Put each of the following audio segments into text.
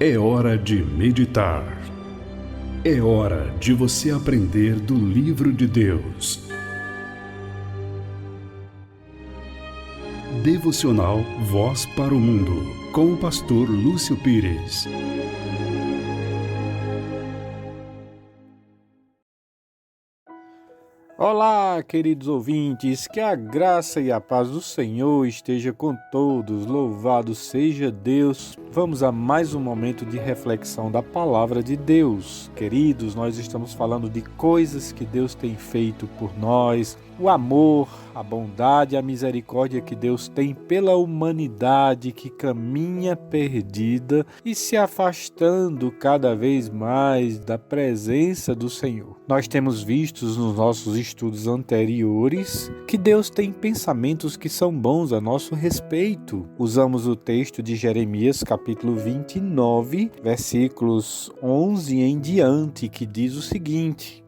É hora de meditar. É hora de você aprender do livro de Deus. Devocional Voz para o Mundo, com o pastor Lúcio Pires. Olá, queridos ouvintes, que a graça e a paz do Senhor esteja com todos. Louvado seja Deus. Vamos a mais um momento de reflexão da palavra de Deus. Queridos, nós estamos falando de coisas que Deus tem feito por nós, o amor, a bondade e a misericórdia que Deus tem pela humanidade que caminha perdida e se afastando cada vez mais da presença do Senhor. Nós temos visto nos nossos estudos anteriores que Deus tem pensamentos que são bons a nosso respeito. Usamos o texto de Jeremias, capítulo 29, versículos 11 em diante, que diz o seguinte: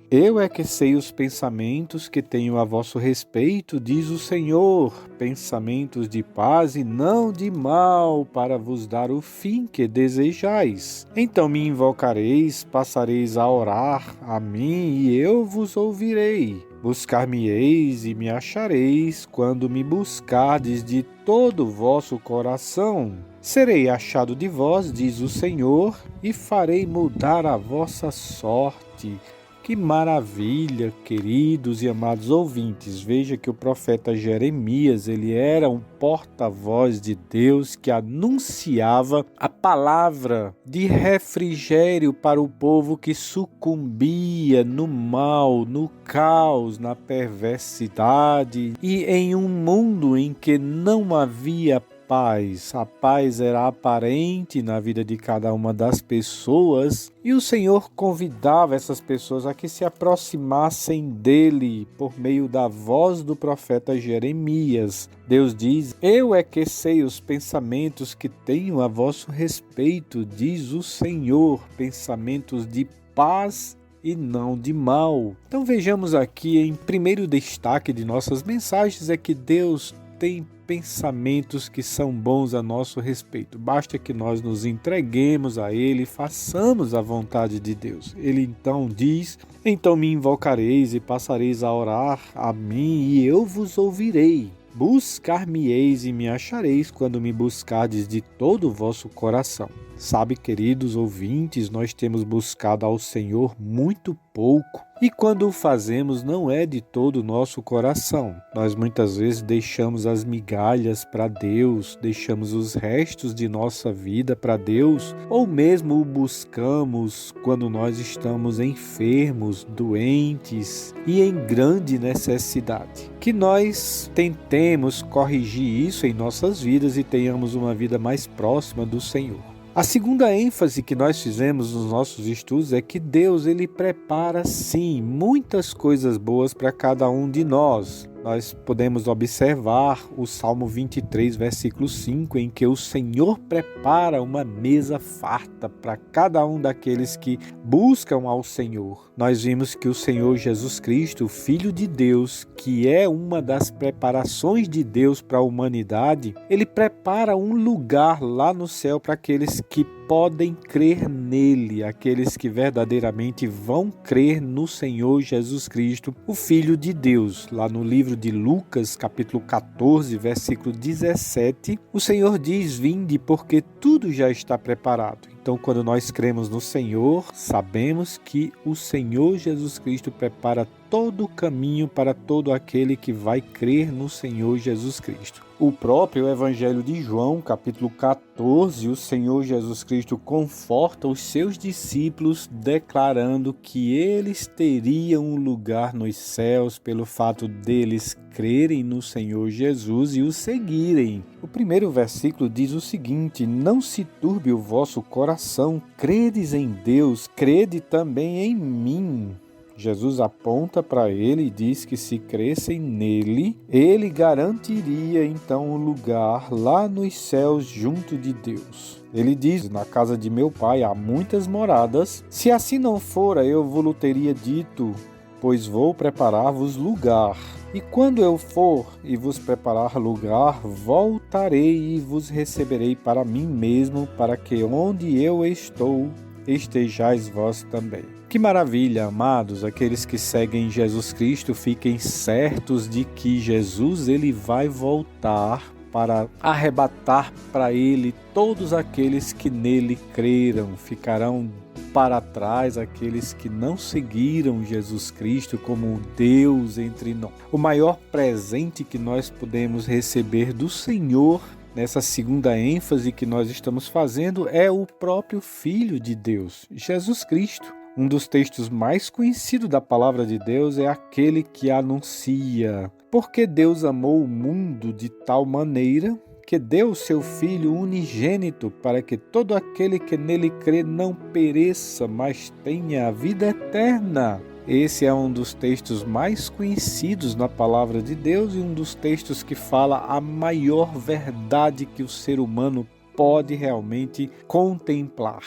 Eu é que sei os pensamentos que tenho a vosso respeito, diz o Senhor, pensamentos de paz e não de mal, para vos dar o fim que desejais. Então me invocareis, passareis a orar a mim, e eu vos ouvirei. Buscar-me-eis e me achareis, quando me buscardes de todo o vosso coração. Serei achado de vós, diz o Senhor, e farei mudar a vossa sorte. Que maravilha, queridos e amados ouvintes. Veja que o profeta Jeremias, ele era um porta-voz de Deus que anunciava a palavra de refrigério para o povo que sucumbia no mal, no caos, na perversidade e em um mundo em que não havia paz. A paz era aparente na vida de cada uma das pessoas e o Senhor convidava essas pessoas a que se aproximassem dele por meio da voz do profeta Jeremias. Deus diz: Eu é que sei os pensamentos que tenho a vosso respeito, diz o Senhor, pensamentos de paz e não de mal. Então vejamos aqui, em primeiro destaque de nossas mensagens, é que Deus tem pensamentos que são bons a nosso respeito. Basta que nós nos entreguemos a Ele e façamos a vontade de Deus. Ele então diz: Então me invocareis e passareis a orar a mim, e eu vos ouvirei. Buscar-me-eis e me achareis, quando me buscardes de todo o vosso coração. Sabe, queridos ouvintes, nós temos buscado ao Senhor muito pouco. E quando o fazemos, não é de todo o nosso coração. Nós muitas vezes deixamos as migalhas para Deus, deixamos os restos de nossa vida para Deus, ou mesmo o buscamos quando nós estamos enfermos, doentes e em grande necessidade. Que nós tentemos corrigir isso em nossas vidas e tenhamos uma vida mais próxima do Senhor. A segunda ênfase que nós fizemos nos nossos estudos é que Deus, ele prepara sim muitas coisas boas para cada um de nós. Nós podemos observar o Salmo 23, versículo 5, em que o Senhor prepara uma mesa farta para cada um daqueles que buscam ao Senhor. Nós vimos que o Senhor Jesus Cristo, o Filho de Deus, que é uma das preparações de Deus para a humanidade, ele prepara um lugar lá no céu para aqueles que podem crer nele, aqueles que verdadeiramente vão crer no Senhor Jesus Cristo, o Filho de Deus. Lá no livro de Lucas, capítulo 14, versículo 17, o Senhor diz: Vinde, porque tudo já está preparado. Então, quando nós cremos no Senhor, sabemos que o Senhor Jesus Cristo prepara todo o caminho para todo aquele que vai crer no Senhor Jesus Cristo. O próprio Evangelho de João, capítulo 14, o Senhor Jesus Cristo conforta os seus discípulos, declarando que eles teriam um lugar nos céus pelo fato deles crerem no Senhor Jesus e o seguirem. O primeiro versículo diz o seguinte: Não se turbe o vosso coração, credes em Deus, crede também em mim. Jesus aponta para ele e diz que se crescem nele, ele garantiria então um lugar lá nos céus junto de Deus. Ele diz: na casa de meu pai há muitas moradas. Se assim não fora, eu vos teria dito, pois vou preparar-vos lugar. E quando eu for e vos preparar lugar, voltarei e vos receberei para mim mesmo, para que onde eu estou, estejais vós também. Que maravilha, amados, aqueles que seguem Jesus Cristo, fiquem certos de que Jesus ele vai voltar para arrebatar para ele todos aqueles que nele creram. Ficarão para trás aqueles que não seguiram Jesus Cristo como Deus entre nós. O maior presente que nós podemos receber do Senhor, nessa segunda ênfase que nós estamos fazendo, é o próprio Filho de Deus, Jesus Cristo. Um dos textos mais conhecidos da palavra de Deus é aquele que anuncia: porque Deus amou o mundo de tal maneira que deu o seu Filho unigênito, para que todo aquele que nele crê não pereça, mas tenha a vida eterna. Esse é um dos textos mais conhecidos na palavra de Deus e um dos textos que fala a maior verdade que o ser humano pode realmente contemplar.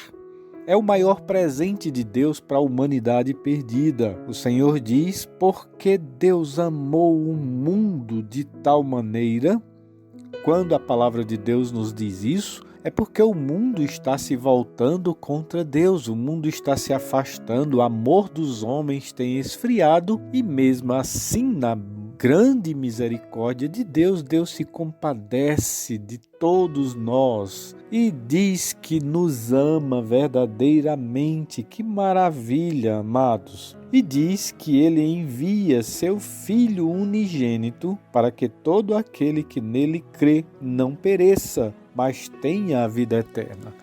É o maior presente de Deus para a humanidade perdida. O Senhor diz: porque Deus amou o mundo de tal maneira. Quando a palavra de Deus nos diz isso, é porque o mundo está se voltando contra Deus, o mundo está se afastando, o amor dos homens tem esfriado e mesmo assim, na grande misericórdia de Deus, Deus se compadece de todos nós e diz que nos ama verdadeiramente. Que maravilha, amados! E diz que ele envia seu Filho unigênito para que todo aquele que nele crê não pereça, mas tenha a vida eterna.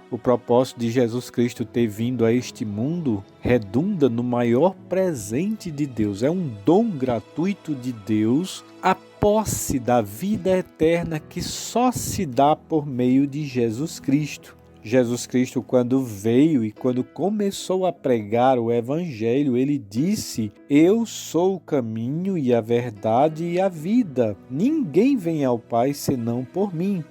O propósito de Jesus Cristo ter vindo a este mundo redunda no maior presente de Deus. É um dom gratuito de Deus, a posse da vida eterna que só se dá por meio de Jesus Cristo. Jesus Cristo, quando veio e quando começou a pregar o Evangelho, ele disse: eu sou o caminho e a verdade e a vida. Ninguém vem ao Pai senão por mim.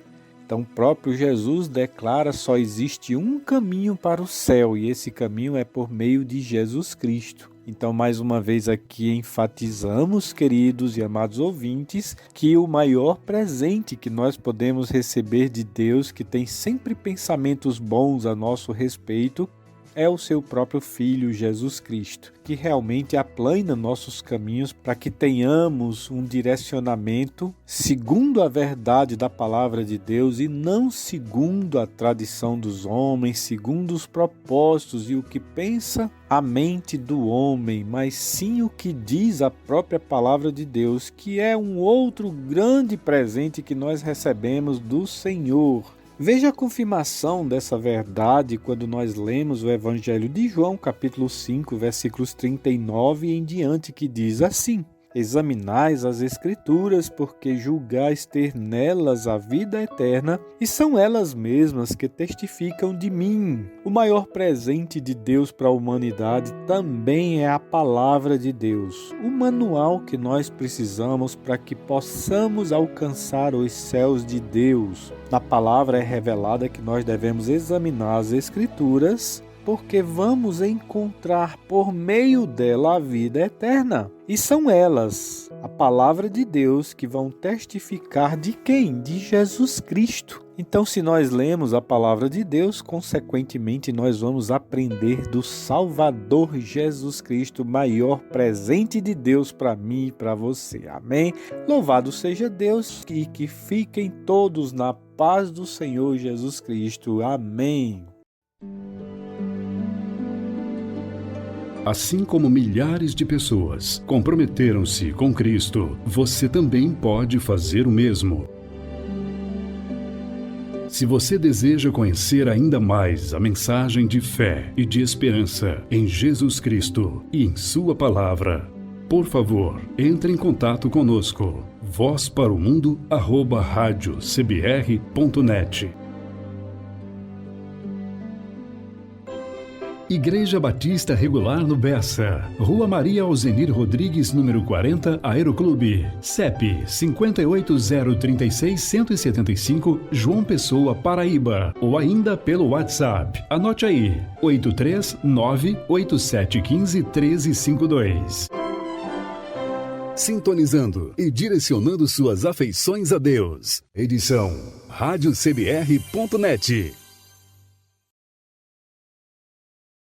Então, o próprio Jesus declara: só existe um caminho para o céu, e esse caminho é por meio de Jesus Cristo. Então, mais uma vez aqui enfatizamos, queridos e amados ouvintes, que o maior presente que nós podemos receber de Deus, que tem sempre pensamentos bons a nosso respeito, é o seu próprio Filho, Jesus Cristo, que realmente aplana nossos caminhos para que tenhamos um direcionamento segundo a verdade da palavra de Deus e não segundo a tradição dos homens, segundo os propósitos e o que pensa a mente do homem, mas sim o que diz a própria palavra de Deus, que é um outro grande presente que nós recebemos do Senhor. Veja a confirmação dessa verdade quando nós lemos o Evangelho de João, capítulo 5, versículos 39 em diante, que diz assim: examinais as Escrituras, porque julgais ter nelas a vida eterna, e são elas mesmas que testificam de mim. O maior presente de Deus para a humanidade também é a palavra de Deus, o manual que nós precisamos para que possamos alcançar os céus de Deus. Na palavra é revelada que nós devemos examinar as Escrituras, porque vamos encontrar por meio dela a vida eterna. E são elas, a palavra de Deus, que vão testificar de quem? De Jesus Cristo. Então, se nós lemos a palavra de Deus, consequentemente nós vamos aprender do Salvador Jesus Cristo, maior presente de Deus para mim e para você. Amém? Louvado seja Deus e que fiquem todos na paz do Senhor Jesus Cristo. Amém. Assim como milhares de pessoas comprometeram-se com Cristo, você também pode fazer o mesmo. Se você deseja conhecer ainda mais a mensagem de fé e de esperança em Jesus Cristo e em Sua Palavra, por favor, entre em contato conosco. vozparomundo@radiocbr.net. Igreja Batista Regular no Bessa, Rua Maria Alzenir Rodrigues, número 40, Aeroclube, CEP 58036175, João Pessoa, Paraíba, ou ainda pelo WhatsApp. Anote aí, 839-8715-1352. sintonizando e direcionando suas afeições a Deus. Edição radiocbr.net.